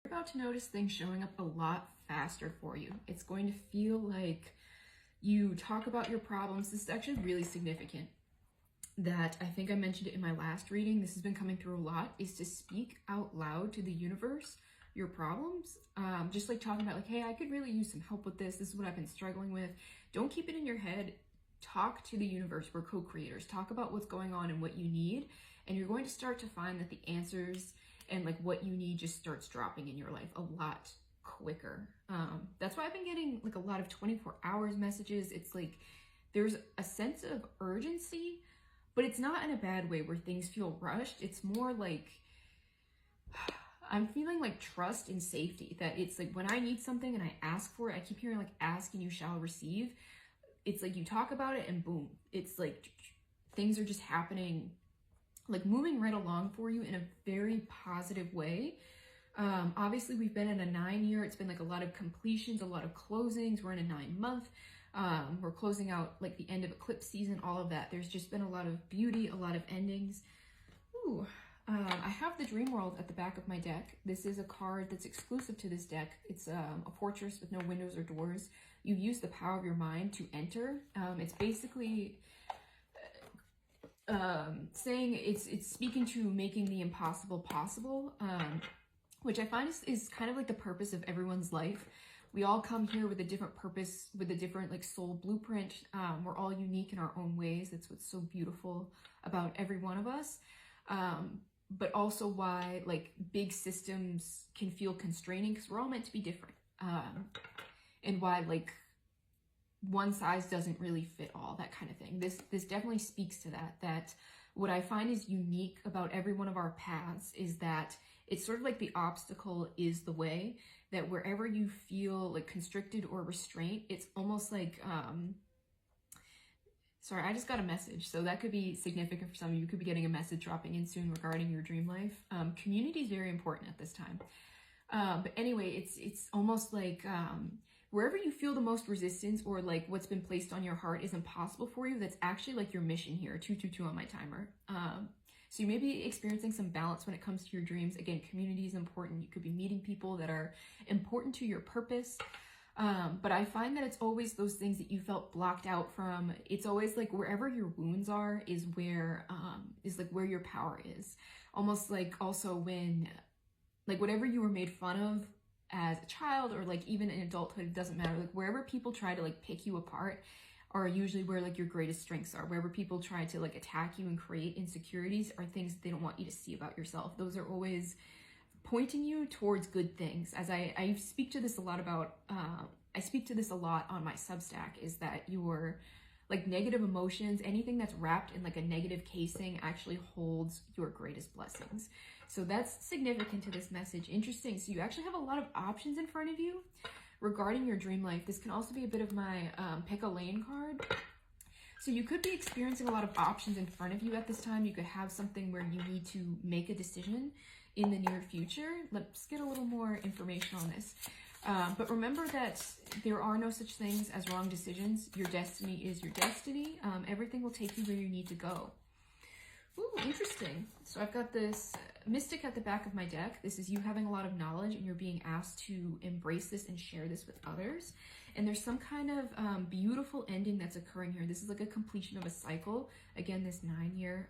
You're about to notice things showing up a lot faster for you. It's going to feel like you talk about your problems. This is actually really significant. That I think I mentioned it in my last reading. This has been coming through a lot, is to speak out loud to the universe your problems. Just like talking about like, hey, I could really use some help with this. This is what I've been struggling with. Don't keep it in your head. Talk to the universe. We're co-creators. Talk about what's going on and what you need. And you're going to start to find that the answers and like what you need just starts dropping in your life a lot quicker. That's why I've been getting like a lot of 24 hours messages. It's like there's a sense of urgency, but it's not in a bad way where things feel rushed. It's more like I'm feeling like trust and safety, that it's like when I need something and I ask for it, I keep hearing like ask and you shall receive. It's like you talk about it and boom, it's like things are just happening, like moving right along for you in a very positive way. Obviously we've been in a 9-year, it's been like a lot of completions, a lot of closings. We're in a 9-month. We're closing out like the end of eclipse season, all of that. There's just been a lot of beauty, a lot of endings. Ooh. I have the Dream World at the back of my deck. This is a card that's exclusive to this deck. It's a fortress with no windows or doors. You use the power of your mind to enter. It's basically saying it's speaking to making the impossible possible, which I find is kind of like the purpose of everyone's life. We all come here with a different purpose, with a different like soul blueprint. We're all unique in our own ways. That's what's so beautiful about every one of us. But also why like big systems can feel constraining, because we're all meant to be different. And why like one size doesn't really fit all, that kind of thing. This definitely speaks to that what I find is unique about every one of our paths is that it's sort of like the obstacle is the way, that wherever you feel like constricted or restraint, it's almost like sorry, I just got a message, so that could be significant for some of you. You could be getting a message dropping in soon regarding your dream life. Community is very important at this time. But anyway, it's almost like wherever you feel the most resistance, or like what's been placed on your heart is impossible for you, that's actually like your mission here. 222 on my timer. So you may be experiencing some balance when it comes to your dreams. Again, community is important. You could be meeting people that are important to your purpose. But I find that it's always those things that you felt blocked out from. It's always like wherever your wounds are is where your power is. Almost like also when, like whatever you were made fun of as a child, or like even in adulthood, it doesn't matter. Like wherever people try to like pick you apart are usually where like your greatest strengths are. Wherever people try to like attack you and create insecurities are things that they don't want you to see about yourself. Those are always pointing you towards good things. As I speak to this a lot about, I speak to this a lot on my Substack, is that your like negative emotions, anything that's wrapped in like a negative casing actually holds your greatest blessings. So that's significant to this message. Interesting. So you actually have a lot of options in front of you regarding your dream life. This can also be a bit of my pick a lane card. So you could be experiencing a lot of options in front of you at this time. You could have something where you need to make a decision in the near future. Let's get a little more information on this. But remember that there are no such things as wrong decisions. Your destiny is your destiny. Everything will take you where you need to go. Ooh, interesting. So I've got this Mystic at the back of my deck. This is you having a lot of knowledge and you're being asked to embrace this and share this with others. And there's some kind of beautiful ending that's occurring here. This is like a completion of a cycle. Again, this 9-year.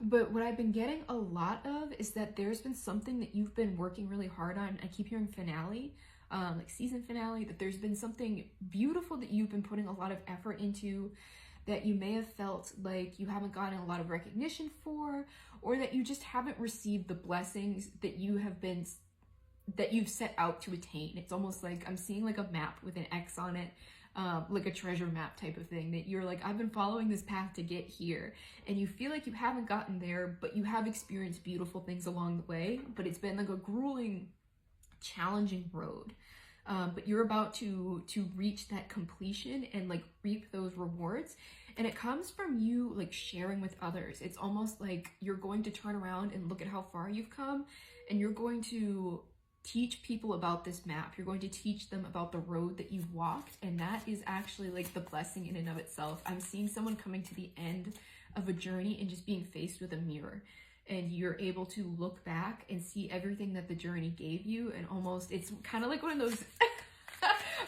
But what I've been getting a lot of is that there's been something that you've been working really hard on. I keep hearing finale, like season finale, that there's been something beautiful that you've been putting a lot of effort into, that you may have felt like you haven't gotten a lot of recognition for, or that you just haven't received the blessings that you've set out to attain. It's almost like I'm seeing like a map with an X on it, like a treasure map type of thing, that you're like, I've been following this path to get here, and you feel like you haven't gotten there, but you have experienced beautiful things along the way, but it's been like a grueling, challenging road. But you're about to reach that completion and like reap those rewards. And it comes from you like sharing with others. It's almost like you're going to turn around and look at how far you've come, and you're going to teach people about this map. You're going to teach them about the road that you've walked, and that is actually like the blessing in and of itself. I'm seeing someone coming to the end of a journey and just being faced with a mirror. and you're able to look back and see everything that the journey gave you, and almost, it's kind of like one of those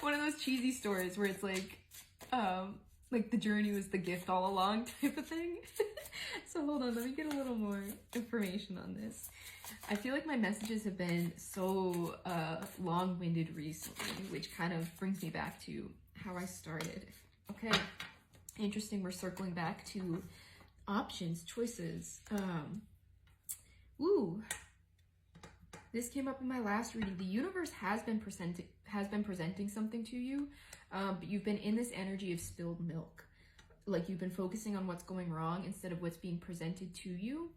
one of those cheesy stories where it's like the journey was the gift all along type of thing. So hold on, let me get a little more information on this. I feel like my messages have been so long-winded recently, which kind of brings me back to how I started. Okay, interesting, we're circling back to options, choices. Ooh, this came up in my last reading. The universe has been presenting something to you, but you've been in this energy of spilled milk. Like you've been focusing on what's going wrong instead of what's being presented to you.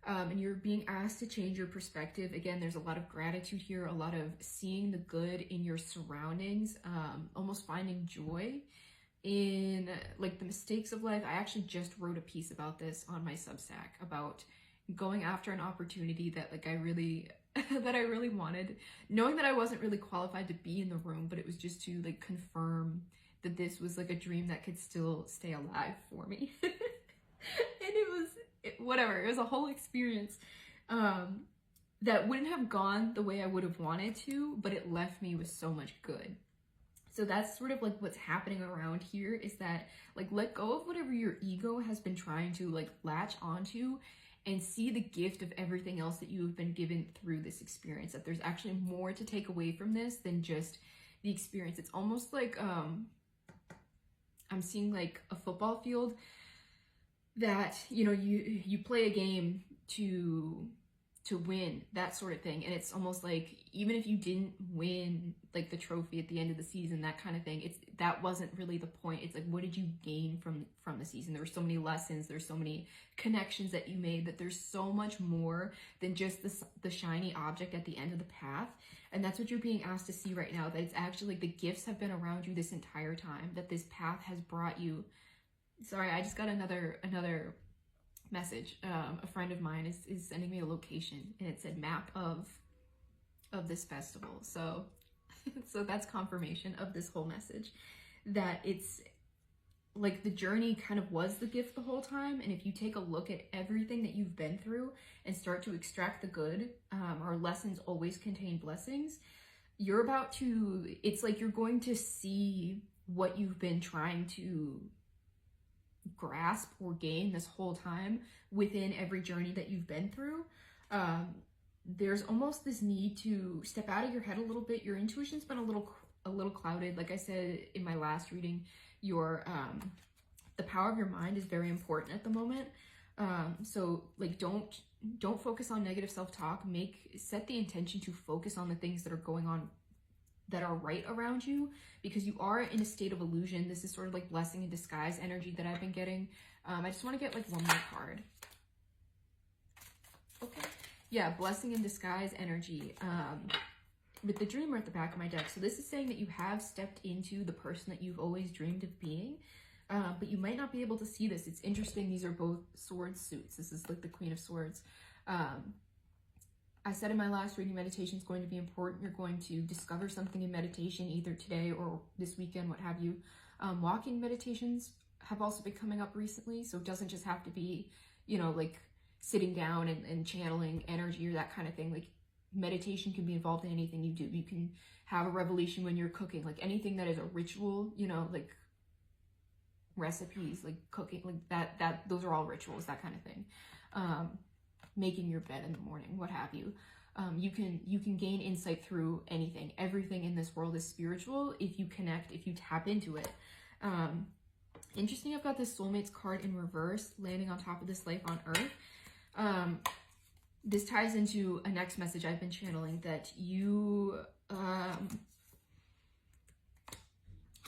And you're being asked to change your perspective. Again, there's a lot of gratitude here, a lot of seeing the good in your surroundings, almost finding joy in like the mistakes of life. I actually just wrote a piece about this on my Substack about going after an opportunity that like I really wanted, knowing that I wasn't really qualified to be in the room, but it was just to like confirm that this was like a dream that could still stay alive for me. And whatever, it was a whole experience that wouldn't have gone the way I would have wanted to, but it left me with so much good. So that's sort of like what's happening around here, is that like let go of whatever your ego has been trying to like latch onto, and see the gift of everything else that you have been given through this experience, that there's actually more to take away from this than just the experience. It's almost like I'm seeing like a football field that, you know, you play a game to win, that sort of thing. And it's almost like, even if you didn't win like the trophy at the end of the season, that kind of thing, that wasn't really the point. It's like, what did you gain from the season? There were so many lessons, there's so many connections that you made, that there's so much more than just the shiny object at the end of the path. And that's what you're being asked to see right now, that it's actually like the gifts have been around you this entire time, that this path has brought you. Sorry, I just got another message. A friend of mine is sending me a location, and it said map of this festival. So that's confirmation of this whole message, that it's like the journey kind of was the gift the whole time. And if you take a look at everything that you've been through and start to extract the good, our lessons always contain blessings. You're about to, it's like you're going to see what you've been trying to grasp or gain this whole time within every journey that you've been through. There's almost this need to step out of your head a little bit. Your intuition's been a little clouded. Like I said in my last reading, your the power of your mind is very important at the moment. So like don't focus on negative self-talk. Set the intention to focus on the things that are going on that are right around you, because you are in a state of illusion. This is sort of like blessing in disguise energy that I've been getting. I just want to get like one more card. Okay. Yeah, blessing in disguise energy. With the dreamer at the back of my deck. So this is saying that you have stepped into the person that you've always dreamed of being, but you might not be able to see this. It's interesting. These are both sword suits. This is like the Queen of Swords. I said in my last reading, meditation is going to be important. You're going to discover something in meditation either today or this weekend, what have you. Walking meditations have also been coming up recently. So it doesn't just have to be, you know, like sitting down and channeling energy or that kind of thing. Like meditation can be involved in anything you do. You can have a revelation when you're cooking, like anything that is a ritual, you know, like recipes, like cooking, like that those are all rituals, that kind of thing. Making your bed in the morning, what have you. You can gain insight through anything. Everything in this world is spiritual if you connect, if you tap into it. Interesting, I've got this soulmates card in reverse landing on top of this life on earth. This ties into a next message I've been channeling, that you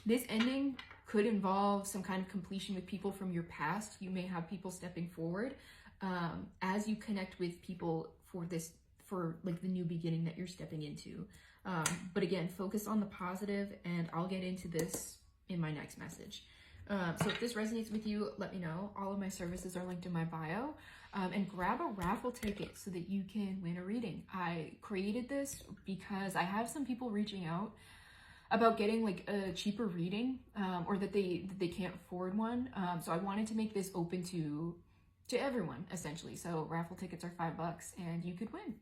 this ending could involve some kind of completion with people from your past. You may have people stepping forward as you connect with people for like the new beginning that you're stepping into. But again, focus on the positive, and I'll get into this in my next message. So if this resonates with you, let me know. All of my services are linked in my bio. And grab a raffle ticket so that you can win a reading. I created this because I have some people reaching out about getting like a cheaper reading, or that they can't afford one. So I wanted to make this open to to everyone essentially. So raffle tickets are $5 and you could win.